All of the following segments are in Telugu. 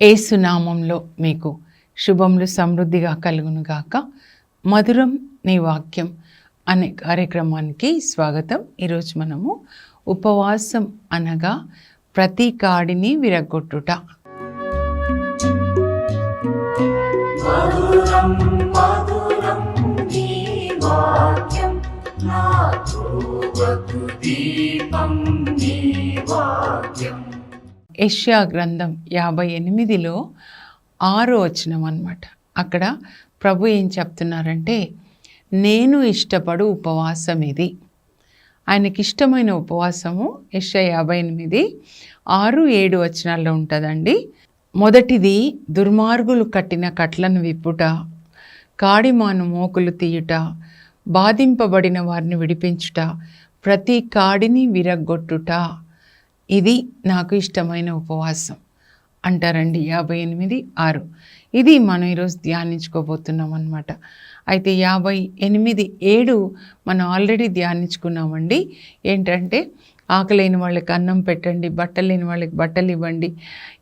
ఏసునామంలో మీకు శుభములు సమృద్ధిగా కలుగునుగాక. మధురం నీ వాక్యం అనే కార్యక్రమానికి స్వాగతం. ఈరోజు మనము ఉపవాసం అనగా ప్రతి కాడిని విరగొట్టుట. మధురం మధురం నీ వాక్యం నా త్రోవకు దీపం నీ వాక్యం. యెషయా గ్రంథం 58లో 6వ వచనం అన్నమాట. అక్కడ ప్రభు ఏం చెప్తున్నారంటే, నేను ఇష్టపడు ఉపవాసం ఇది. ఆయనకి ఇష్టమైన ఉపవాసము యెషయా 58 6-7 వచనాల్లో ఉంటుందండి. మొదటిది, దుర్మార్గులు కట్టిన కట్లను విప్పుట, కాడిమాను మోకులు తీయుట, బాధింపబడిన వారిని విడిపించుట, ప్రతి కాడిని విరగొట్టుట. ఇది నాకు ఇష్టమైన ఉపవాసం అంటారండి. 58:6 ఇది మనం ఈరోజు ధ్యానించుకోబోతున్నాం అన్నమాట. అయితే 58:7 మనం ఆల్రెడీ ధ్యానించుకున్నామండి. ఏంటంటే, ఆకలేని వాళ్ళకి అన్నం పెట్టండి, బట్టలు లేని వాళ్ళకి బట్టలు ఇవ్వండి,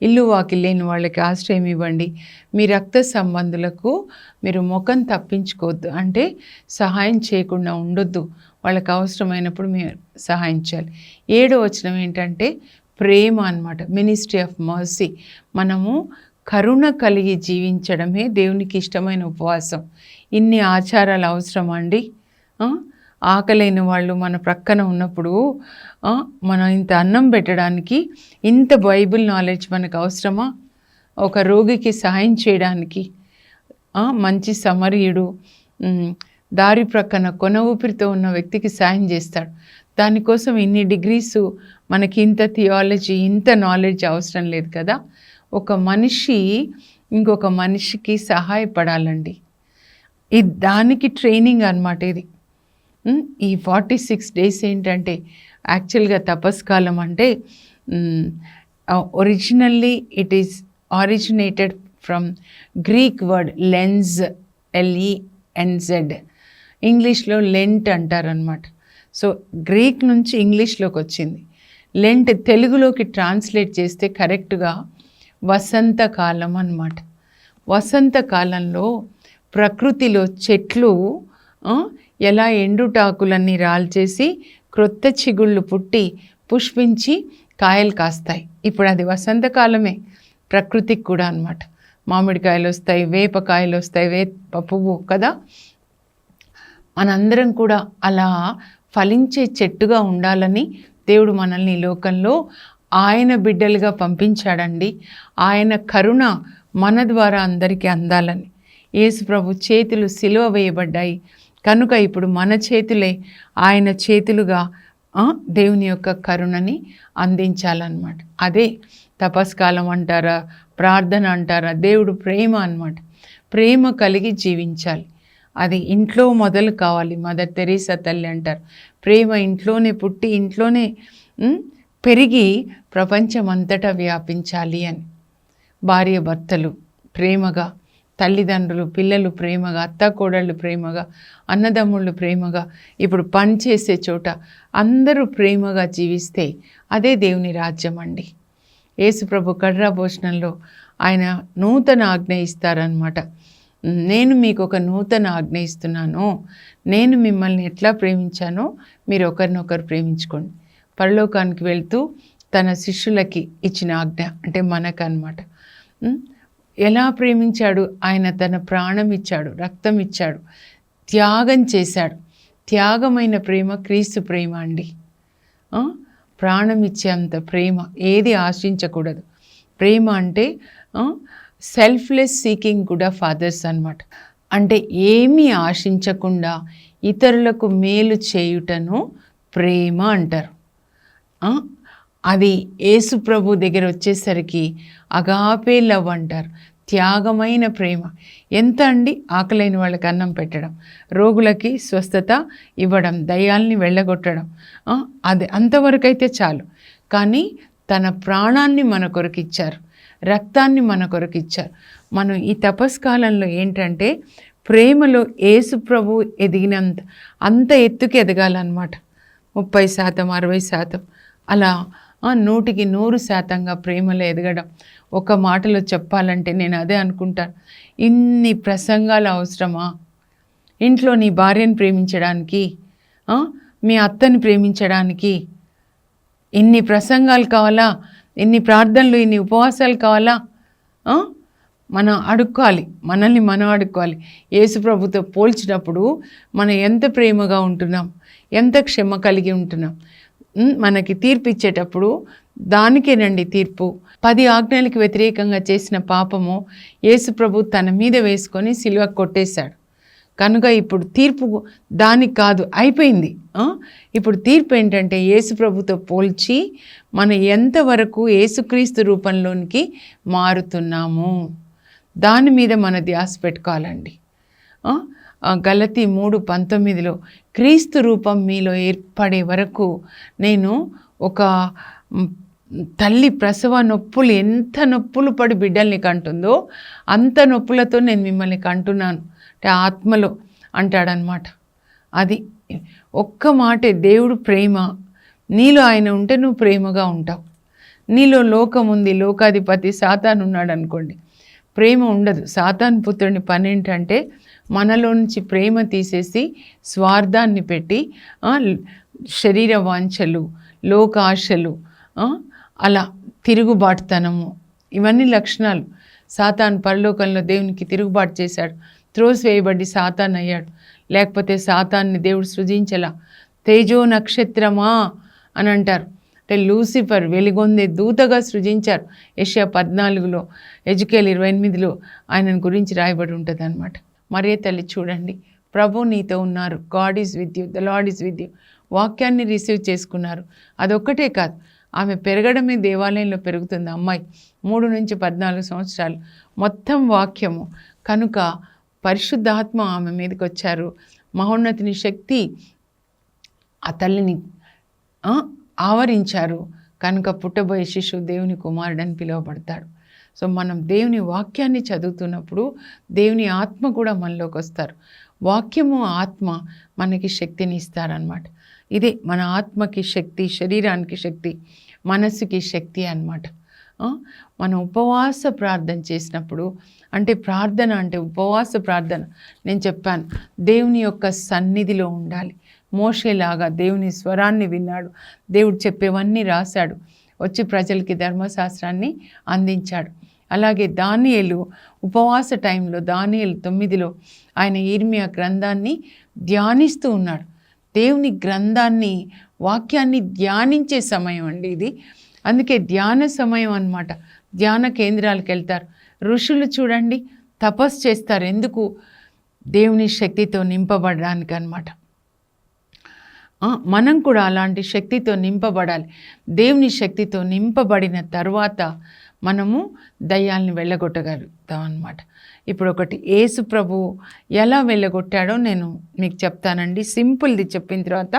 ఇల్లు వాకిలు లేని వాళ్ళకి ఆశ్రయం ఇవ్వండి, మీ రక్త సంబంధులకు మీరు ముఖం తప్పించుకోవద్దు, అంటే సహాయం చేయకుండా ఉండొద్దు, వాళ్ళకి అవసరమైనప్పుడు మీరు సహాయం చేయాలి. 7వ వచనం ఏంటంటే ప్రేమ అన్నమాట, మినిస్ట్రీ ఆఫ్ మర్సీ. మనము కరుణ కలిగి జీవించడమే దేవునికి ఇష్టమైన ఉపవాసం. ఇన్ని ఆచారాలు అవసరమా అండి? ఆకలైన వాళ్ళు మన ప్రక్కన ఉన్నప్పుడు మనం ఇంత అన్నం పెట్టడానికి ఇంత బైబిల్ నాలెడ్జ్ మనకు అవసరమా? ఒక రోగికి సహాయం చేయడానికి మంచి సమరయుడు దారి ప్రక్కన కొన ఊపిరితో ఉన్న వ్యక్తికి సాయం చేస్తాడు. దానికోసం ఇన్ని డిగ్రీసు, మనకి ఇంత థియాలజీ, ఇంత నాలెడ్జ్ అవసరం లేదు కదా. ఒక మనిషి ఇంకొక మనిషికి సహాయపడాలండి. దానికి ట్రైనింగ్ అన్నమాట ఇది. ఈ 46 days ఏంటంటే యాక్చువల్గా తపస్కాలం అంటే originally it is originated from Greek word lens, LENZ. ఇంగ్లీష్లో లెంట్ అంటారనమాట. సో గ్రీక్ నుంచి ఇంగ్లీష్లోకి వచ్చింది. లెంట్ తెలుగులోకి ట్రాన్స్లేట్ చేస్తే కరెక్ట్గా వసంతకాలం అన్నమాట. వసంతకాలంలో ప్రకృతిలో చెట్లు ఎలా ఎండుటాకులన్నీ రాల్చేసి క్రొత్త చిగుళ్ళు పుట్టి పుష్పించి కాయలు కాస్తాయి. ఇప్పుడు అది వసంతకాలమే ప్రకృతికి కూడా అన్నమాట. మామిడికాయలు వస్తాయి, వేపకాయలు వస్తాయి, వేప పువ్వు కదా. మనందరం కూడా అలా ఫలించే చెట్టుగా ఉండాలని దేవుడు మనల్ని ఈ లోకంలో ఆయన బిడ్డలుగా పంపించాడండి. ఆయన కరుణ మన ద్వారా అందరికీ అందాలని. యేసు ప్రభు చేతులు సిలువ వేయబడ్డాయి కనుక ఇప్పుడు మన చేతులే ఆయన చేతులుగా దేవుని యొక్క కరుణని అందించాలన్నమాట. అదే తపస్కాలం అంటారా, ప్రార్థన అంటారా, దేవుడు ప్రేమ అన్నమాట. ప్రేమ కలిగి జీవించాలి. అది ఇంట్లో మొదలు కావాలి. మదర్ తెరీసా తల్లి అంటారు, ప్రేమ ఇంట్లోనే పుట్టి ఇంట్లోనే పెరిగి ప్రపంచం అంతటా వ్యాపించాలి అని. భార్య భర్తలు ప్రేమగా, తల్లిదండ్రులు పిల్లలు ప్రేమగా, అత్తాకోడళ్ళు ప్రేమగా, అన్నదమ్ముళ్ళు ప్రేమగా, ఇప్పుడు పని చేసే చోట అందరూ ప్రేమగా జీవిస్తే అదే దేవుని రాజ్యం అండి. యేసుప్రభు కడ్రా భోజనంలో ఆయన నూతన ఆజ్ఞ ఇస్తారనమాట. నేను మీకు ఒక నూతన ఆజ్ఞ ఇస్తున్నాను, నేను మిమ్మల్ని ఎట్లా ప్రేమించానో మీరు ఒకరినొకరు ప్రేమించుకోండి. పరలోకానికి వెళ్తూ తన శిష్యులకి ఇచ్చిన ఆజ్ఞ, అంటే మనకన్నమాట. ఎలా ప్రేమించాడు ఆయన? తన ప్రాణం ఇచ్చాడు, రక్తం ఇచ్చాడు, త్యాగం చేశాడు. త్యాగమైన ప్రేమ క్రీస్తు ప్రేమ అండి. ప్రాణం ఇచ్చే అంత ప్రేమ ఏది ఆశించకూడదు. ప్రేమ అంటే సెల్ఫ్లెస్ సీకింగ్ కూడా ఫాదర్స్ అన్నమాట. అంటే ఏమీ ఆశించకుండా ఇతరులకు మేలు చేయుటను ప్రేమ అంటారు. అది యేసు ప్రభు దగ్గర వచ్చేసరికి అగాపే లవ్ అంటారు, త్యాగమైన ప్రేమ. ఎంత అండి? ఆకలైన వాళ్ళకి అన్నం పెట్టడం, రోగులకి స్వస్థత ఇవ్వడం, దయ్యాల్ని వెళ్ళగొట్టడం, అది అంతవరకు అయితే చాలు. కానీ తన ప్రాణాన్ని మన కొరకు ఇచ్చారు, రక్తాన్ని మన కొరకు ఇచ్చారు. మనం ఈ తపస్కాలంలో ఏంటంటే ప్రేమలో యేసు ప్రభు ఎదిగినంత అంత ఎత్తుకి ఎదగాలన్నమాట. 30%, 60% అలా 100కి 100% ప్రేమలో ఎదగడం. ఒక మాటలో చెప్పాలంటే నేను అదే అనుకుంటాను, ఇన్ని ప్రసంగాలు అవసరమా? ఇంట్లో నీ భార్యను ప్రేమించడానికి, మీ అత్తని ప్రేమించడానికి ఇన్ని ప్రసంగాలు కావాలా? ఇన్ని ప్రార్థనలు, ఇన్ని ఉపవాసాలు కావాలా? మనం అడుక్కోవాలి, మనల్ని మనం అడుక్కోవాలి. యేసు ప్రభుతో పోల్చినప్పుడు మనం ఎంత ప్రేమగా ఉంటున్నాం, ఎంత క్షమ కలిగి ఉంటున్నాం. మనకి తీర్పు ఇచ్చేటప్పుడు దానికేనండి తీర్పు. 10 ఆజ్ఞలకు వ్యతిరేకంగా చేసిన పాపము యేసు ప్రభు తన మీద వేసుకొని సిలువ కొట్టేశాడు. కనుక ఇప్పుడు తీర్పు దానికి కాదు, అయిపోయింది. ఇప్పుడు తీర్పు ఏంటంటే యేసు ప్రభుతో పోల్చి మనం ఎంతవరకు యేసుక్రీస్తు రూపంలోనికి మారుతున్నాము, దాని మీద మన ధ్యాస పెట్టుకోవాలండి. గలతీ 3:19 క్రీస్తు రూపం మీలో ఏర్పడే వరకు నేను ఒక తల్లి ప్రసవ నొప్పులు ఎంత నొప్పులు పడి బిడ్డల్ని కంటుందో అంత నొప్పులతో నేను మిమ్మల్ని కంటున్నాను అంటే ఆత్మలో అంటాడనమాట. అది ఒక్క మాటే, దేవుడు ప్రేమ. నీలో ఆయన ఉంటే నువ్వు ప్రేమగా ఉంటావు. నీలో లోకం ఉంది, లోకాధిపతి సాతాను ఉన్నాడు అనుకోండి, ప్రేమ ఉండదు. సాతాను పుత్రుని పని ఏంటంటే మనలో నుంచి ప్రేమ తీసేసి స్వార్థాన్ని పెట్టి శరీర వాంఛలు, లోక ఆశలు, అలా తిరుగుబాటుతనము, ఇవన్నీ లక్షణాలు. సాతాను పరలోకంలో దేవునికి తిరుగుబాటు చేశాడు, త్రోసివేయబడి సాతాను అయ్యాడు. లేకపోతే సాతాన్ని దేవుడు సృజించలా. తేజో నక్షత్రమా అని అంటారు, అంటే లూసిఫర్ వెలిగొందే దూతగా సృజించారు. యెషయా 14, ఎజెకియల్ 28 ఆయనను గురించి రాయబడి ఉంటుంది అనమాట. మరియ తల్లి చూడండి, ప్రభు నీతో ఉన్నారు, God is with you, the lord is with you, వాక్యాన్ని రిసీవ్ చేసుకున్నారు. అదొక్కటే కాదు, ఆమె పెరగడమే దేవాలయంలో పెరుగుతుంది. అమ్మాయి 3 నుంచి 14 సంవత్సరాలు మొత్తం వాక్యము. కనుక పరిశుద్ధాత్మ ఆమె మీదకి వచ్చారు. మహోన్నతిని శక్తి ఆ తల్లిని ఆవరించారు. కనుక పుట్టబోయే శిశువు దేవుని కుమారుడని పిలువబడతాడు. సో మనం దేవుని వాక్యాన్ని చదువుతున్నప్పుడు దేవుని ఆత్మ కూడా మనలోకి వస్తారు. వాక్యము ఆత్మ మనకి శక్తిని ఇస్తారనమాట. ఇదే మన ఆత్మకి శక్తి, శరీరానికి శక్తి, మనస్సుకి శక్తి అన్నమాట. మనం ఉపవాస ప్రార్థన చేసినప్పుడు, అంటే ప్రార్థన అంటే ఉపవాస ప్రార్థన, నేను చెప్పాను దేవుని యొక్క సన్నిధిలో ఉండాలి. మోషేలాగా దేవుని స్వరాన్ని విన్నాడు, దేవుడు చెప్పేవన్నీ రాశాడు, వచ్చి ప్రజలకి ధర్మశాస్త్రాన్ని అందించాడు. అలాగే దానియేలు ఉపవాస టైంలో దానియేలు 9 ఆయన ఇర్మియా గ్రంథాన్ని ధ్యానిస్తూ ఉన్నాడు. దేవుని గ్రంథాన్ని, వాక్యాన్ని ధ్యానించే సమయం అండి ఇది. అందుకే ధ్యాన సమయం అన్నమాట. ధ్యాన కేంద్రాలకు వెళ్తారు ఋషులు. చూడండి, తపస్సు చేస్తారు. ఎందుకు? దేవుని శక్తితో నింపబడడానికి అన్నమాట. మనం కూడా అలాంటి శక్తితో నింపబడాలి. దేవుని శక్తితో నింపబడిన తర్వాత మనము దయ్యాల్ని వెళ్ళగొట్టగలుగుతాం అన్నమాట. ఇప్పుడు ఒకటి, యేసు ప్రభు ఎలా వెళ్ళగొట్టాడో నేను మీకు చెప్తానండి. సింపుల్ది చెప్పిన తర్వాత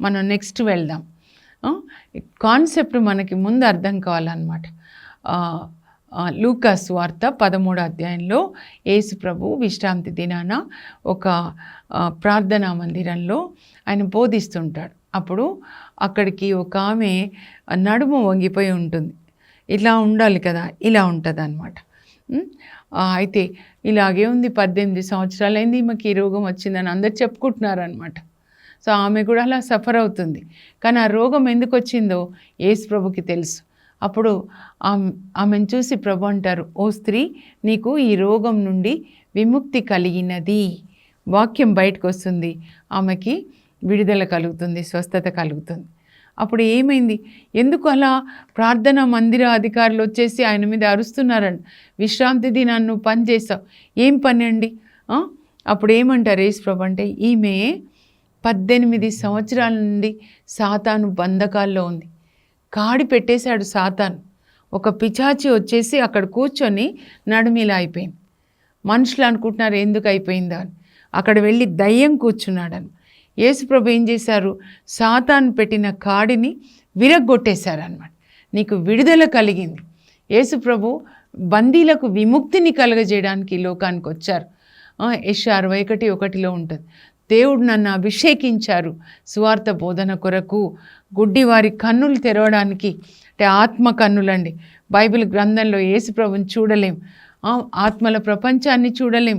మనం నెక్స్ట్ వెళ్దాం. కాన్సెప్ట్ మనకి ముందు అర్థం కావాలన్నమాట. లూకా సువార్త 13వ అధ్యాయంలో యేసు ప్రభు విశ్రాంతి దినాన ఒక ప్రార్థనా మందిరంలో ఆయన బోధిస్తుంటాడు. అప్పుడు అక్కడికి ఒక ఆమె నడుము వంగిపోయి ఉంటుంది. ఇలా ఉండాలి కదా, ఇలా ఉంటుంది అన్నమాట. అయితే ఇలాగే ఉంది, 18 సంవత్సరాలైంది ఈమెకి ఈ రోగం వచ్చిందని అందరు చెప్పుకుంటున్నారనమాట. సో ఆమె కూడా అలా సఫర్ అవుతుంది. కానీ ఆ రోగం ఎందుకు వచ్చిందో యేసు ప్రభుకి తెలుసు. అప్పుడు ఆమెను చూసి ప్రభు అంటారు, ఓ స్త్రీ, నీకు ఈ రోగం నుండి విముక్తి కలిగినది. వాక్యం బయటకు వస్తుంది, ఆమెకి విడుదల కలుగుతుంది, స్వస్థత కలుగుతుంది. అప్పుడు ఏమైంది? ఎందుకు అలా ప్రార్థనా మందిర అధికారులు వచ్చేసి ఆయన మీద అరుస్తున్నారండి, విశ్రాంతి దినాన్ని నువ్వు పని చేసావు, ఏం పని అండి? అప్పుడు ఏమంటారు యేసు ప్రభు అంటే, ఈమె 18 సంవత్సరాల నుండి సాతాను బంధకాల్లో ఉంది. కాడి పెట్టేశాడు సాతాను. ఒక పిచాచి వచ్చేసి అక్కడ కూర్చొని నడుమిలా అయిపోయింది. మనుషులు అనుకుంటున్నారు ఎందుకు అయిపోయిందా అని. అక్కడ వెళ్ళి దయ్యం కూర్చున్నాడని. యేసుప్రభు ఏం చేశారు? సాతాను పెట్టిన కాడిని విరగ్గొట్టేశారనమాట. నీకు విడుదల కలిగింది. యేసుప్రభు బందీలకు విముక్తిని కలుగజేయడానికి లోకానికి వచ్చారు. యెషయా 61:1 ఉంటుంది, దేవుడు నన్ను అభిషేకించారు సువార్త బోధన కొరకు, గుడ్డి వారి కన్నులు తెరవడానికి, అంటే ఆత్మ కన్నులండి. బైబిల్ గ్రంథంలో యేసు ప్రభుని చూడలేం, ఆత్మల ప్రపంచాన్ని చూడలేం.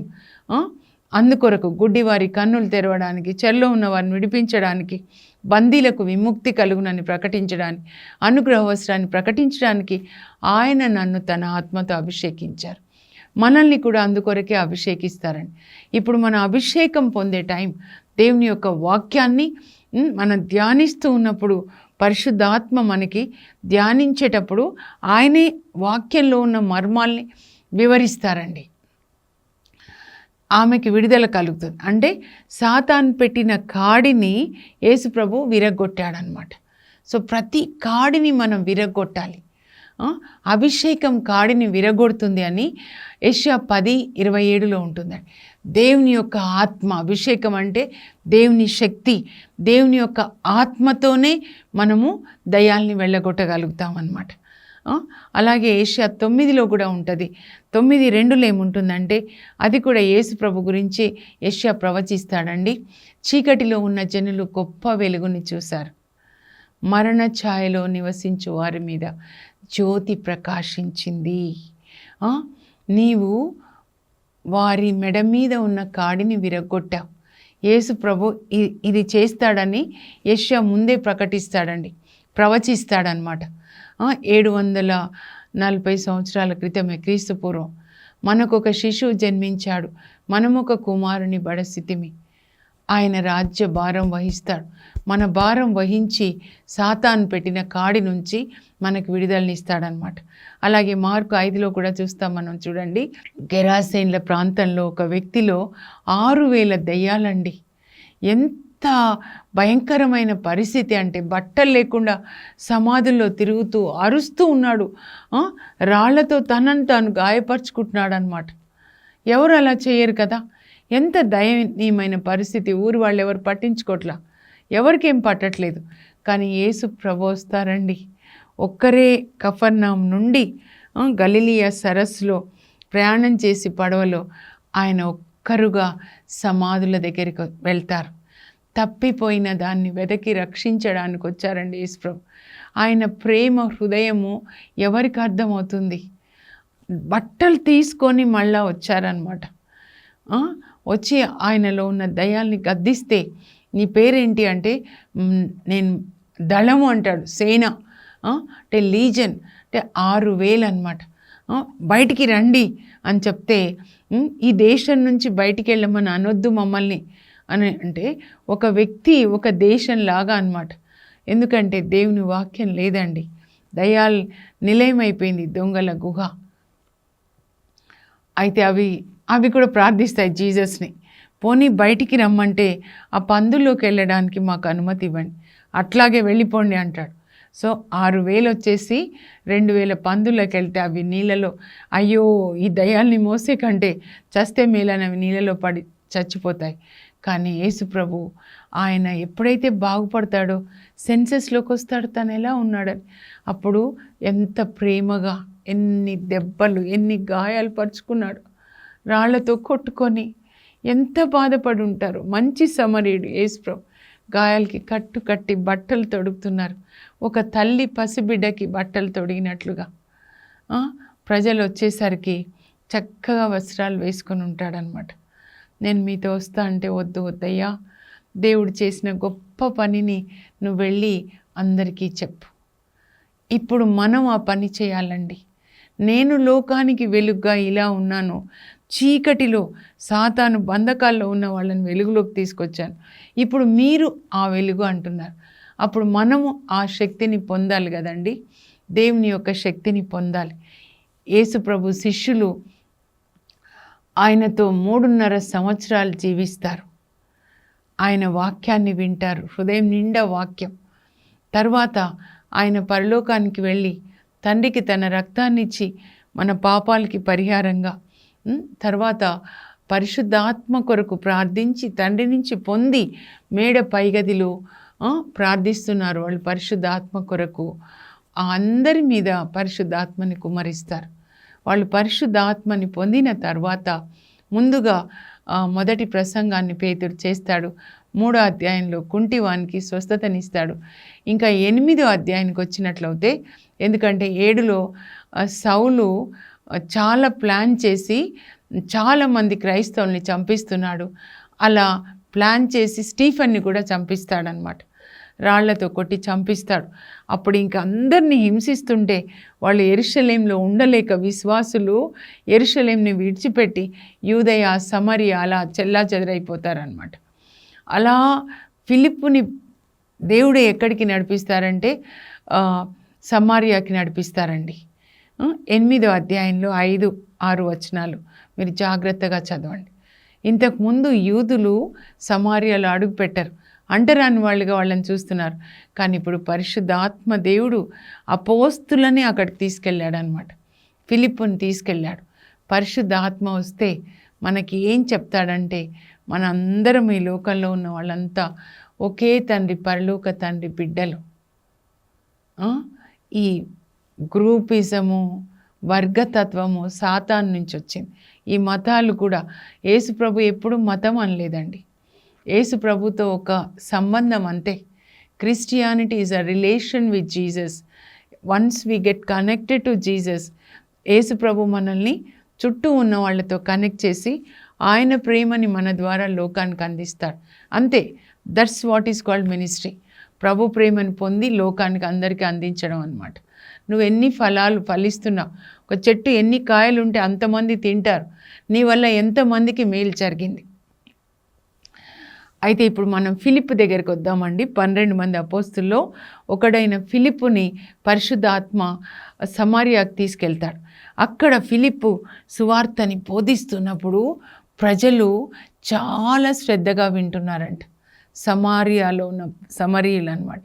అందుకొరకు గుడ్డివారి కన్నులు తెరవడానికి, చెరలో ఉన్న వారిని విడిపించడానికి, బందీలకు విముక్తి కలుగునని ప్రకటించడానికి, అనుగ్రహ వస్త్రాన్ని ప్రకటించడానికి ఆయన నన్ను తన ఆత్మతో అభిషేకించారు. మనల్ని కూడా అందుకొరకే అభిషేకిస్తారండి. ఇప్పుడు మన అభిషేకం పొందే టైం. దేవుని యొక్క వాక్యాన్ని మనం ధ్యానిస్తూ ఉన్నప్పుడు పరిశుద్ధాత్మ మనకి ధ్యానించేటప్పుడు ఆయనే వాక్యంలో ఉన్న మర్మాల్ని వివరిస్తారండి. ఆమెకి విడుదల కలుగుతుంది. అంటే సాతాను పెట్టిన కాడిని యేసు ప్రభు విరగొట్టాడనమాట. సో ప్రతి కాడిని మనం విరగొట్టాలి. అభిషేకం కాడిని విరగొడుతుంది అని యెషయా 10:27లో ఉంటుందండి. దేవుని యొక్క ఆత్మ, అభిషేకం అంటే దేవుని శక్తి, దేవుని యొక్క ఆత్మతోనే మనము దయ్యాల్ని వెళ్ళగొట్టగలుగుతాం అన్నమాట. అలాగే యెషయా 9లో కూడా ఉంటుంది. 9:2లో ఏముంటుందంటే అది కూడా యేసు ప్రభు గురించి యెషయా ప్రవచిస్తాడండి. చీకటిలో ఉన్న జనులు గొప్ప వెలుగుని చూశారు, మరణ ఛాయలో నివసించు వారి మీద జ్యోతి ప్రకాశించింది. నీవు వారి మెడ మీద ఉన్న కాడిని విరగొట్టావు. యేసు ప్రభు ఇది చేస్తాడని యెషయా ముందే ప్రకటిస్తాడండి, ప్రవచిస్తాడనమాట. 740 సంవత్సరాల క్రితమే, క్రీస్తు పూర్వం, మనకొక శిశువు జన్మించాడు, మనమొక కుమారుని బడసితిమి, ఆయన రాజ్య భారం వహిస్తాడు. మన భారం వహించి సాతాను పెట్టిన కాడి నుంచి మనకు విడుదలనిస్తాడనమాట. అలాగే మార్కు 5లో కూడా చూస్తాం మనం. చూడండి, గెరాసేన్ల ప్రాంతంలో ఒక వ్యక్తిలో 6,000 దయ్యాలండి. ఎంత భయంకరమైన పరిస్థితి అంటే బట్టలు లేకుండా సమాధుల్లో తిరుగుతూ అరుస్తూ ఉన్నాడు, రాళ్లతో తనను తాను గాయపరుచుకుంటున్నాడు అనమాట. ఎవరు అలా చేయరు కదా. ఎంత దయనీయమైన పరిస్థితి. ఊరు వాళ్ళు ఎవరు పట్టించుకోవట్లా, ఎవరికేం పట్టట్లేదు. కానీ యేసు ప్రభు వస్తారండి. ఒక్కరే కఫర్నహూం నుండి గలిలయ సరస్సులో ప్రయాణం చేసి పడవలో ఆయన ఒక్కరుగా సమాధుల దగ్గరికి వెళ్తారు. తప్పిపోయిన దాన్ని వెతికి రక్షించడానికి వచ్చారండి యేసు ప్రభు. ఆయన ప్రేమ హృదయము ఎవరికి అర్థమవుతుంది? బట్టలు తీసుకొని మళ్ళా వచ్చారనమాట. వచ్చి ఆయనలో ఉన్న దయ్యాల్ని గద్దిస్తే, నీ పేరేంటి అంటే, నేను దళము అంటాడు, సేన అంటే లీజన్, అంటే 6,000 అనమాట. బయటికి రండి అని చెప్తే, ఈ దేశం నుంచి బయటికి వెళ్ళమని అనొద్దు మమ్మల్ని అని అంటే, ఒక వ్యక్తి ఒక దేశంలాగా అనమాట. ఎందుకంటే దేవుని వాక్యం లేదండి. దయ్యాలు నిలయమైపోయింది, దొంగల గుహ. అయితే అవి కూడా ప్రార్థిస్తాయి జీసస్ని, పోనీ బయటికి రమ్మంటే ఆ పందుల్లోకి వెళ్ళడానికి మాకు అనుమతి ఇవ్వండి, అట్లాగే వెళ్ళిపోండి అంటాడు. సో 6,000 వచ్చేసి 2,000 పందుల్లోకి వెళ్తే అవి నీళ్ళలో, అయ్యో ఈ దయ్యాల్ని మోసే కంటే చస్తే మేలని అవి నీళ్ళలో పడి చచ్చిపోతాయి. కానీ యేసు ప్రభు ఆయన ఎప్పుడైతే బాగుపడతాడో సెన్సెస్లోకి వస్తాడు, తను ఎలా ఉన్నాడని. అప్పుడు ఎంత ప్రేమగా, ఎన్ని దెబ్బలు, ఎన్ని గాయాలు పరుచుకున్నాడు, రాళ్లతో కొట్టుకొని. ఎంత బాధపడి ఉంటారు. మంచి సమరీయుడు యేసు ప్రభు. గాయాలకి కట్టు కట్టి బట్టలు తొడుగుతున్నారు, ఒక తల్లి పసిబిడ్డకి బట్టలు తొడిగినట్లుగా. ప్రజలు వచ్చేసరికి చక్కగా వస్త్రాలు వేసుకొని ఉంటాడనమాట. నేను మీతో వస్తా అంటే, వద్దు వద్దయ్యా, దేవుడు చేసిన గొప్ప పనిని నువ్వు వెళ్ళి అందరికీ చెప్పు. ఇప్పుడు మనం ఆ పని చేయాలండి. నేను లోకానికి వెలుగుగా ఇలా ఉన్నాను, చీకటిలో సాతాను బంధకాల్లో ఉన్న వాళ్ళని వెలుగులోకి తీసుకొచ్చాను, ఇప్పుడు మీరు ఆ వెలుగు అంటున్నారు. అప్పుడు మనము ఆ శక్తిని పొందాలి కదండి, దేవుని యొక్క శక్తిని పొందాలి. యేసు ప్రభు శిష్యులు ఆయనతో 3.5 సంవత్సరాలు జీవిస్తారు. ఆయన వాక్యాన్ని వింటారు, హృదయం నిండా వాక్యం. తర్వాత ఆయన పరలోకానికి వెళ్ళి తండ్రికి తన రక్తాన్ని ఇచ్చి మన పాపాలకి పరిహారంగా, తర్వాత పరిశుద్ధాత్మ కొరకు ప్రార్థించి తండ్రి నుంచి పొంది మేడ పైగదిలో ప్రార్థిస్తున్నారు వాళ్ళు. పరిశుద్ధాత్మ కొరకు అందరి మీద పరిశుద్ధాత్మని కుమ్మరిస్తారు. వాళ్ళు పరిశుద్ధాత్మని పొందిన తర్వాత ముందుగా మొదటి ప్రసంగాన్ని పేతురు చేస్తాడు. 3వ అధ్యాయంలో కుంటివానికి స్వస్థతనిస్తాడు. ఇంకా 8వ అధ్యాయానికి వచ్చినట్లయితే, ఎందుకంటే 7లో సౌలు చాలా ప్లాన్ చేసి చాలామంది క్రైస్తవుల్ని చంపిస్తున్నాడు. అలా ప్లాన్ చేసి స్టీఫెన్ని కూడా చంపిస్తాడనమాట. రాళ్లతో కొట్టి చంపిస్తాడు. అప్పుడు ఇంక అందరినీ హింసిస్తుంటే వాళ్ళు యెరూషలేంలో ఉండలేక విశ్వాసులు యెరూషలేంని విడిచిపెట్టి యూదయ, సమరియా అలా చెల్లాచెదరైపోతారనమాట. అలా ఫిలిప్పుని దేవుడు ఎక్కడికి నడిపిస్తారంటే సమరియాకి నడిపిస్తారండి. 8వ అధ్యాయంలో 5, 6 వచనాలు మీరు జాగ్రత్తగా చదవండి. ఇంతకుముందు యూదులు సమార్యాలో అడుగు పెట్టరు, అంటరాని వాళ్ళుగా వాళ్ళని చూస్తున్నారు. కానీ ఇప్పుడు పరిశుద్ధాత్మ దేవుడు అపోస్తులని అక్కడికి తీసుకెళ్ళాడు అనమాట. ఫిలిప్పుని తీసుకెళ్ళాడు. పరిశుద్ధాత్మ వస్తే మనకి ఏం చెప్తాడంటే, మనందరం ఈ లోకంలో ఉన్న వాళ్ళంతా ఒకే తండ్రి, పరలోక తండ్రి బిడ్డలు. ఈ గ్రూపిజము, వర్గతత్వము సాతాను నుంచి వచ్చింది. ఈ మతాలు కూడా, యేసు ప్రభు ఎప్పుడు మతం అనలేదండి. యేసు ప్రభుతో ఒక సంబంధం అంతే. Christianity is a relation with Jesus. Once we get connected to Jesus, Yesu ప్రభు మనల్ని చుట్టూ ఉన్న వాళ్ళతో కనెక్ట్ చేసి ఆయన ప్రేమని మన ద్వారా లోకానికి అందిస్తాడు. అంతే. That's what is called ministry. ప్రభు ప్రేమను పొంది లోకానికి అందరికీ అందించడం అన్నమాట. నువ్వు ఎన్ని ఫలాలు ఫలిస్తున్నావు, ఒక చెట్టు ఎన్ని కాయలు ఉంటే అంతమంది తింటారు. నీ వల్ల ఎంతమందికి మేలు జరిగింది. అయితే ఇప్పుడు మనం ఫిలిప్పు దగ్గరికి వద్దామండి. 12 మంది అపోస్తుల్లో ఒకడైన ఫిలిప్పుని పరిశుద్ధాత్మ సమరియాకి తీసుకెళ్తాడు. అక్కడ ఫిలిప్పు సువార్తని బోధిస్తున్నప్పుడు ప్రజలు చాలా శ్రద్ధగా వింటున్నారంట. సమారియాలో ఉన్న సమరీయులు అనమాట.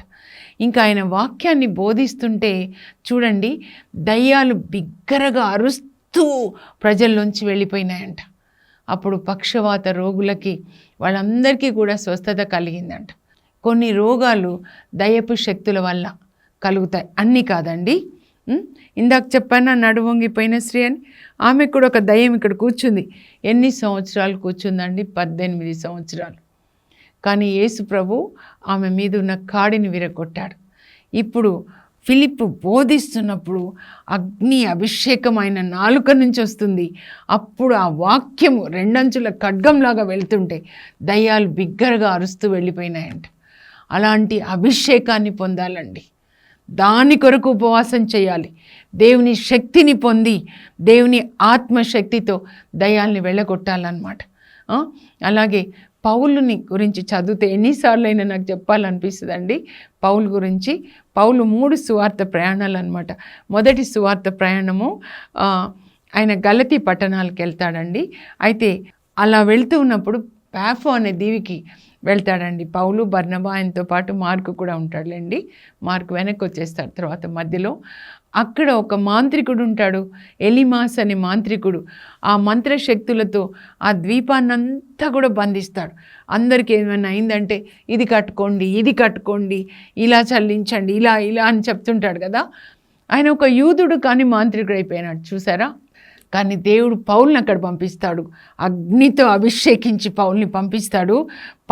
ఇంకా ఆయన వాక్యాన్ని బోధిస్తుంటే చూడండి, దయ్యాలు బిగ్గరగా అరుస్తూ ప్రజల్లోంచి వెళ్ళిపోయినాయంట. అప్పుడు పక్షవాత రోగులకి వాళ్ళందరికీ కూడా స్వస్థత కలిగిందంట. కొన్ని రోగాలు దయ్యపు శక్తుల వల్ల కలుగుతాయి, అన్నీ కాదండి. ఇందాక చెప్పాను నడువొంగిపోయిన స్త్రీ అని, ఆమెకు కూడా ఒక దయ్యం ఇక్కడ కూర్చుంది. ఎన్ని సంవత్సరాలు కూర్చుందండి? 18 సంవత్సరాలు. కానీ యేసు ప్రభు ఆమె మీద ఉన్న కాడిని విరగొట్టాడు. ఇప్పుడు ఫిలిప్పు బోధిస్తున్నప్పుడు అగ్ని అభిషేకమైన నాలుక నుంచి వస్తుంది. అప్పుడు ఆ వాక్యము 2 అంచుల ఖడ్గంలాగా వెళ్తుంటే దయ్యాలు బిగ్గరగా అరుస్తూ వెళ్ళిపోయినాయంట. అలాంటి అభిషేకాన్ని పొందాలండి. దాని కొరకు ఉపవాసం చేయాలి. దేవుని శక్తిని పొంది దేవుని ఆత్మశక్తితో దయ్యాల్ని వెళ్ళగొట్టాలన్నమాట. అలాగే పౌలుని గురించి చదివితే ఎన్నిసార్లు అయినా నాకు చెప్పాలనిపిస్తుందండి పౌలు గురించి. పౌలు 3 సువార్త ప్రయాణాలు అనమాట. మొదటి సువార్త ప్రయాణము ఆయన గలతీ పట్టణాలకు వెళ్తాడండి. అయితే అలా వెళ్తూ ఉన్నప్పుడు పాఫో అనే దీవికి వెళ్తాడండి పౌలు. బర్నబా ఆయనతో పాటు మార్కు కూడా ఉంటాడులేండి. మార్కు వెనక్కి వచ్చేస్తాడు తర్వాత మధ్యలో. అక్కడ ఒక మాంత్రికుడు ఉంటాడు, ఎలిమాస్ అనే మాంత్రికుడు. ఆ మంత్రశక్తులతో ఆ ద్వీపాన్నంతా కూడా బంధిస్తాడు. అందరికీ ఏమైనా అయిందంటే ఇది కట్టుకోండి, ఇది కట్టుకోండి, ఇలా చల్లించండి, ఇలా ఇలా అని చెప్తుంటాడు కదా. ఆయన ఒక యూదుడు కానీ మాంత్రికుడు అయిపోయినాడు, చూసారా. కానీ దేవుడు పౌల్ని అక్కడ పంపిస్తాడు, అగ్నితో అభిషేకించి పౌల్ని పంపిస్తాడు.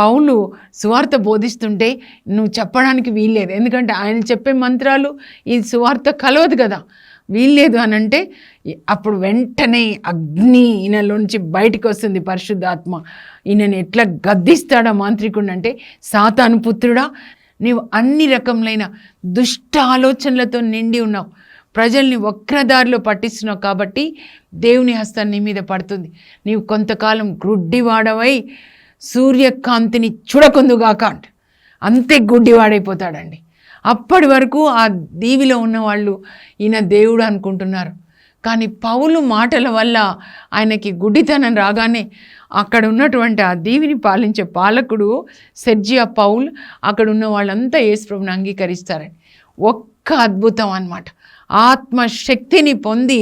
పౌలు సువార్త బోధిస్తుంటే నువ్వు చెప్పడానికి వీల్లేదు, ఎందుకంటే ఆయన చెప్పే మంత్రాలు ఈ సువార్త కలవదు కదా, వీల్లేదు అని అంటే అప్పుడు వెంటనే అగ్ని ఈయనలోంచి బయటికి వస్తుంది పరిశుద్ధాత్మ. ఈయనని ఎట్లా గద్దిస్తాడా మాంత్రికుడు అంటే, సాతాను పుత్రుడా, నీవు అన్ని రకములైన దుష్ట ఆలోచనలతో నిండి ఉన్నావు, ప్రజల్ని వక్రదారిలో పట్టిస్తున్నావు, కాబట్టి దేవుని హస్తం నీ మీద పడుతుంది. నీవు కొంతకాలం గ్రుడ్డివాడవై సూర్యకాంతిని చూడకుందుగాక అంట. అంతే గుడ్డివాడైపోతాడండి. అప్పటి వరకు ఆ దీవిలో ఉన్నవాళ్ళు ఈయన దేవుడు అనుకుంటున్నారు. కానీ పౌలు మాటల వల్ల ఆయనకి గుడ్డితనం రాగానే అక్కడ ఉన్నటువంటి ఆ దీవిని పాలించే పాలకుడు సెర్జియా పౌల్, అక్కడ ఉన్న వాళ్ళంతా యేసుప్రభుని అంగీకరిస్తారని. ఒక్క అద్భుతం అన్నమాట. ఆత్మశక్తిని పొంది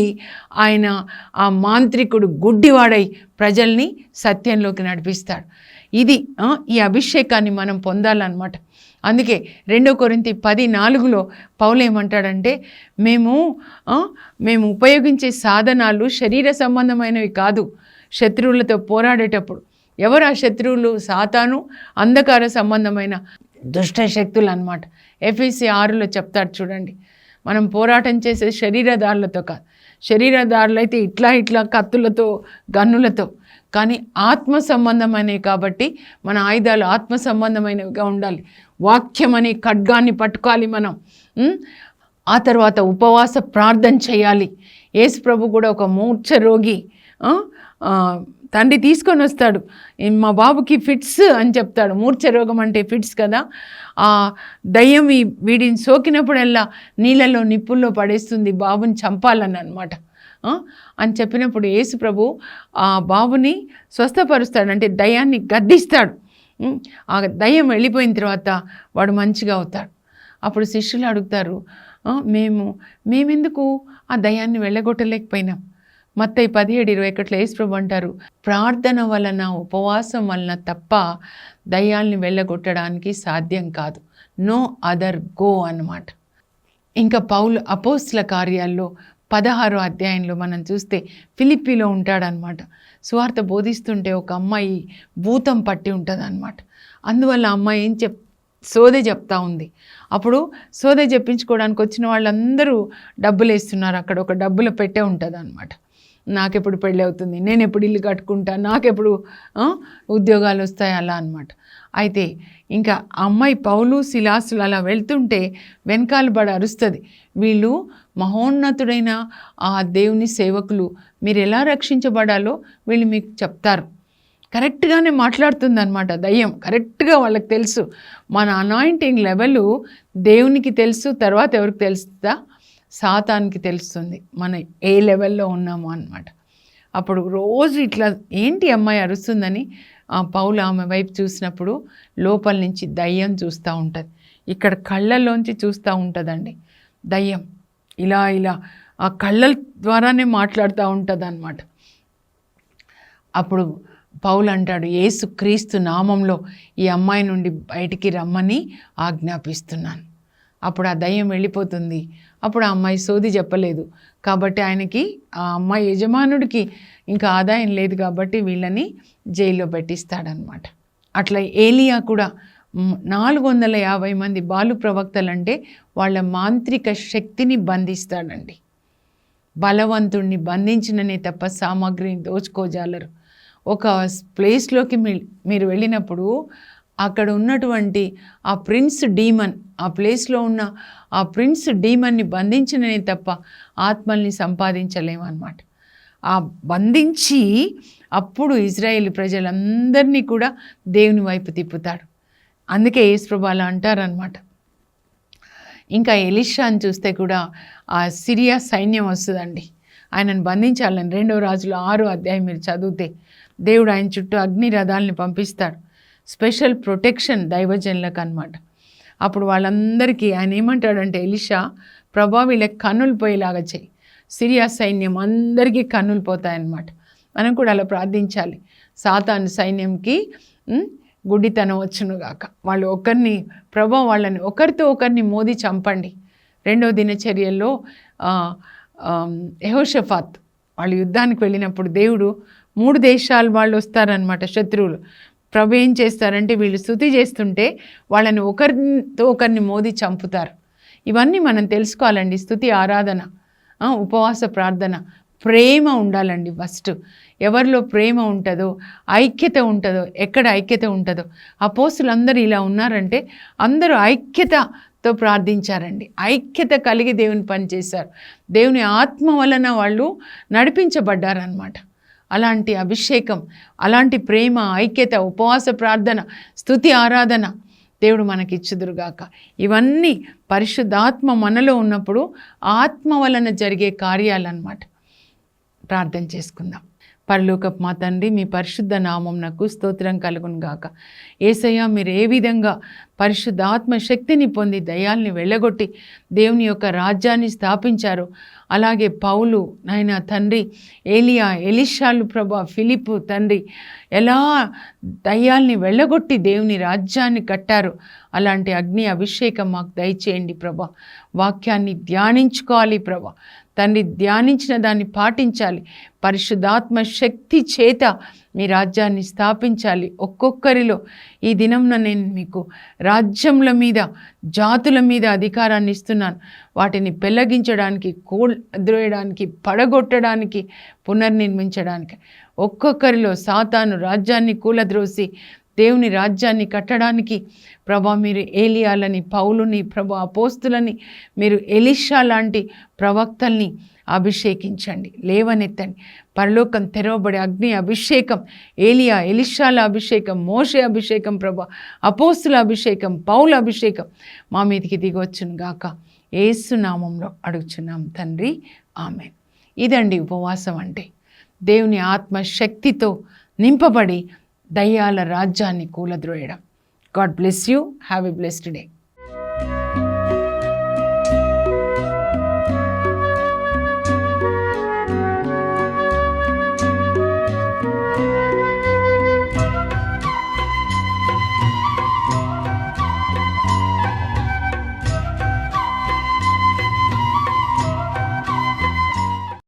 ఆయన ఆ మాంత్రికుడు గుడ్డివాడై ప్రజల్ని సత్యంలోకి నడిపిస్తాడు. ఇది ఈ అభిషేకాన్ని మనం పొందాలన్నమాట. అందుకే 2 కొరింథీ 10:4 పౌలు ఏమంటాడంటే, మేము ఉపయోగించే సాధనాలు శరీర సంబంధమైనవి కాదు, శత్రువులతో పోరాడేటప్పుడు ఎవరు ఆ శత్రువులు? సాతాను, అంధకార సంబంధమైన దుష్ట శక్తులు అన్నమాట. ఎఫెసీ 6లో చెప్తాడు చూడండి, మనం పోరాటం చేసే శరీరదారులతో కాదు. శరీరదారులు అయితే ఇట్లా కత్తులతో, గన్నులతో, కానీ ఆత్మ సంబంధమైనవి కాబట్టి మన ఆయుధాలు ఆత్మ సంబంధమైనవిగా ఉండాలి. వాక్యం అనే ఖడ్గాన్ని పట్టుకోవాలి మనం. ఆ తర్వాత ఉపవాస ప్రార్థన చేయాలి. యేసు ప్రభు కూడా ఒక మూర్ఛ రోగి తండ్రి తీసుకొని వస్తాడు, మా బాబుకి ఫిట్స్ అని చెప్తాడు. మూర్ఛ రోగం అంటే ఫిట్స్ కదా. ఆ దయ్యం వీడిని సోకినప్పుడల్లా నీళ్ళలో నిప్పుల్లో పడేస్తుంది, బాబుని చంపాలని అనమాట అని చెప్పినప్పుడు యేసు ప్రభు ఆ బాబుని స్వస్థపరుస్తాడు, అంటే దయ్యాన్ని గద్దిస్తాడు. ఆ దయ్యం వెళ్ళిపోయిన తర్వాత వాడు మంచిగా అవుతాడు. అప్పుడు శిష్యులు అడుగుతారు, మేమెందుకు ఆ దయ్యాన్ని వెళ్ళగొట్టలేకపోయినాం? మత్తయి 17:21 యేసు ప్రభు అంటారు, ప్రార్థన వలన ఉపవాసం వలన తప్ప దయ్యాల్ని వెళ్ళగొట్టడానికి సాధ్యం కాదు. నో అదర్ గో అన్నమాట. ఇంకా పౌలు అపోస్తుల కార్యాల్లో 16వ అధ్యాయంలో మనం చూస్తే ఫిలిప్పీలో ఉంటాడనమాట. సువార్త బోధిస్తుంటే ఒక అమ్మాయి భూతం పట్టి ఉంటుంది అనమాట. అందువల్ల అమ్మాయి సోదె చెప్తా ఉంది. అప్పుడు సోదె చెప్పించుకోవడానికి వచ్చిన వాళ్ళందరూ డబ్బులు వేస్తున్నారు. అక్కడ ఒక డబ్బులు పెట్టే ఉంటుంది అనమాట. నాకెప్పుడు పెళ్ళి అవుతుంది, నేను ఎప్పుడు ఇల్లు కట్టుకుంటా, నాకెప్పుడు ఉద్యోగాలు వస్తాయి, అలా అనమాట. అయితే ఇంకా అమ్మాయి పౌలు సిలాసులు అలా వెళ్తుంటే వెనకాల పడి అరుస్తుంది, వీళ్ళు మహోన్నతుడైన ఆ దేవుని సేవకులు, మీరు ఎలా రక్షించబడాలో వీళ్ళు మీకు చెప్తారు. కరెక్ట్గానే మాట్లాడుతుంది అనమాట దయ్యం. కరెక్ట్గా వాళ్ళకి తెలుసు మన అనాయింటింగ్ లెవెల్ దేవునికి తెలుసు, తర్వాత ఎవరికి తెలుస్తుందా? సాతానికి తెలుస్తుంది మన ఏ లెవెల్లో ఉన్నామో అన్నమాట. అప్పుడు రోజు ఇట్లా ఏంటి అమ్మాయి అరుస్తుందని పౌలు ఆమె వైపు చూసినప్పుడు లోపల నుంచి దయ్యం చూస్తూ ఉంటుంది. ఇక్కడ కళ్ళల్లోంచి చూస్తూ ఉంటుందండి దయ్యం. ఇలా ఆ కళ్ళ ద్వారానే మాట్లాడుతూ ఉంటుంది అన్నమాట. అప్పుడు పౌలు అంటాడు, యేసు క్రీస్తు నామంలో ఈ అమ్మాయి నుండి బయటికి రమ్మని ఆజ్ఞాపిస్తున్నాను. అప్పుడు ఆ దయ్యం వెళ్ళిపోతుంది. అప్పుడు ఆ అమ్మాయి సోది చెప్పలేదు కాబట్టి ఆయనకి, ఆ అమ్మాయి యజమానుడికి ఇంకా ఆదాయం లేదు కాబట్టి వీళ్ళని జైల్లో పెట్టిస్తాడనమాట. అట్లా ఏలియా కూడా 450 మంది బాలు ప్రవక్తలంటే వాళ్ళ మాంత్రిక శక్తిని బంధిస్తాడండి. బలవంతుణ్ణి బంధించిననే తప్ప సామాగ్రిని దోచుకోజాలరు. ఒక ప్లేస్లోకి మీరు వెళ్ళినప్పుడు అక్కడ ఉన్నటువంటి ఆ ప్రిన్స్ డీమన్, ఆ ప్లేస్లో ఉన్న ఆ ప్రిన్స్ డీమన్ని బంధించిననే తప్ప ఆత్మల్ని సంపాదించలేమన్నమాట. ఆ బంధించి అప్పుడు ఇజ్రాయేల్ ప్రజలందరినీ కూడా దేవుని వైపు తిప్పుతాడు. అందుకే యేసు ప్రభు అలా అంటారనమాట. ఇంకా ఎలీషాని చూస్తే కూడా ఆ సిరియా సైన్యం వస్తుందండి, ఆయనను బంధించాలని. 2వ రాజులు 6వ అధ్యాయం మీరు చదివితే దేవుడు ఆయన చుట్టూ అగ్ని రథాలని పంపిస్తాడు, స్పెషల్ ప్రొటెక్షన్ దైవజనులకు అనమాట. అప్పుడు వాళ్ళందరికీ ఆయన ఏమంటాడంటే, ఎలీషా ప్రభా వీళ్ళకి కన్నులు పోయేలాగా చేయి, సిరియా సైన్యం అందరికీ కన్నులు పోతాయన్నమాట. మనం కూడా అలా ప్రార్థించాలి. సాతాను సైన్యంకి గుడ్డితనం వచ్చునుగాక. వాళ్ళు ఒకరిని ప్రభా వాళ్ళని ఒకరితో ఒకరిని మోది చంపండి. 2వ దినచర్యల్లో యెహోషాఫాత్ వాళ్ళు యుద్ధానికి వెళ్ళినప్పుడు దేవుడు 3 దేశాల వాళ్ళు వస్తారనమాట శత్రువులు. ప్రభు ఏం చేస్తారంటే వీళ్ళు స్తుతి చేస్తుంటే వాళ్ళని ఒకరితో ఒకరిని మోది చంపుతారు. ఇవన్నీ మనం తెలుసుకోవాలండి. స్తుతి, ఆరాధన, ఉపవాస ప్రార్థన, ప్రేమ ఉండాలండి. ఫస్ట్ ఎవరిలో ప్రేమ ఉంటుందో, ఐక్యత ఉంటుందో, ఎక్కడ ఐక్యత ఉంటుందో, అపోస్తులందరూ ఇలా ఉన్నారంటే అందరూ ఐక్యతతో ప్రార్థించారండి. ఐక్యత కలిగి దేవుని పని చేశారు. దేవుని ఆత్మ వలన వాళ్ళు నడిపించబడ్డారనమాట. అలాంటి అభిషేకం, అలాంటి ప్రేమ, ఐక్యత, ఉపవాస ప్రార్థన, స్తుతి, ఆరాధన దేవుడు మనకిచ్చుదురుగాక. ఇవన్నీ పరిశుద్ధాత్మ మనలో ఉన్నప్పుడు ఆత్మ వలన జరిగే కార్యాలన్నమాట. ప్రార్థన చేసుకుందాం. పరలోకపు మా తండ్రి, మీ పరిశుద్ధ నామమునకు స్తోత్రం కలుగును గాక. యేసయ్య, మీరు ఏ విధంగా పరిశుద్ధాత్మ శక్తిని పొంది దయ్యాల్ని వెళ్ళగొట్టి దేవుని యొక్క రాజ్యాన్ని స్థాపించారు, అలాగే పౌలు నాయన తండ్రి, ఏలియా, ఎలీషాలు ప్రభా, ఫిలిప్పు తండ్రి ఎలా దయ్యాల్ని వెళ్ళగొట్టి దేవుని రాజ్యాన్ని కట్టారు, అలాంటి అగ్ని అభిషేకం మాకు దయచేయండి ప్రభా. వాక్యాన్ని ధ్యానించుకోవాలి ప్రభా తండ్రి, ధ్యానించిన దాన్ని పాటించాలి. పరిశుద్ధాత్మ శక్తి చేత మీ రాజ్యాన్ని స్థాపించాలి. ఒక్కొక్కరిలో ఈ దినంన నేను మీకు రాజ్యముల మీద, జాతుల మీద అధికారాన్ని ఇస్తున్నాను. వాటిని పెళ్ళగించడానికి, ద్రోయడానికి, పడగొట్టడానికి, పునర్నిర్మించడానికి. ఒక్కొక్కరిలో సాతాను రాజ్యాన్ని కూలద్రోసి దేవుని రాజ్యాన్ని కట్టడానికి ప్రభా మీరు ఏలియాలని, పౌలుని, ప్రభా అపోస్తులని, మీరు ఎలీషా లాంటి ప్రవక్తల్ని అభిషేకించండి, లేవనెత్తండి. పరలోకం తెరవబడే అగ్ని అభిషేకం, ఏలియా ఎలీషాల అభిషేకం, మోషే అభిషేకం, ప్రభా అపోస్తుల అభిషేకం, పౌల అభిషేకం మా మీదికి దిగొచ్చును గాక. యేసు నామంలో అడుగుచున్నాం తండ్రి, ఆమేన్. ఇదండి ఉపవాసం అంటే. దేవుని ఆత్మశక్తితో నింపబడి దయ్యాల రాజ్యాన్ని కూలద్రోయడం. God bless you. Have a blessed day.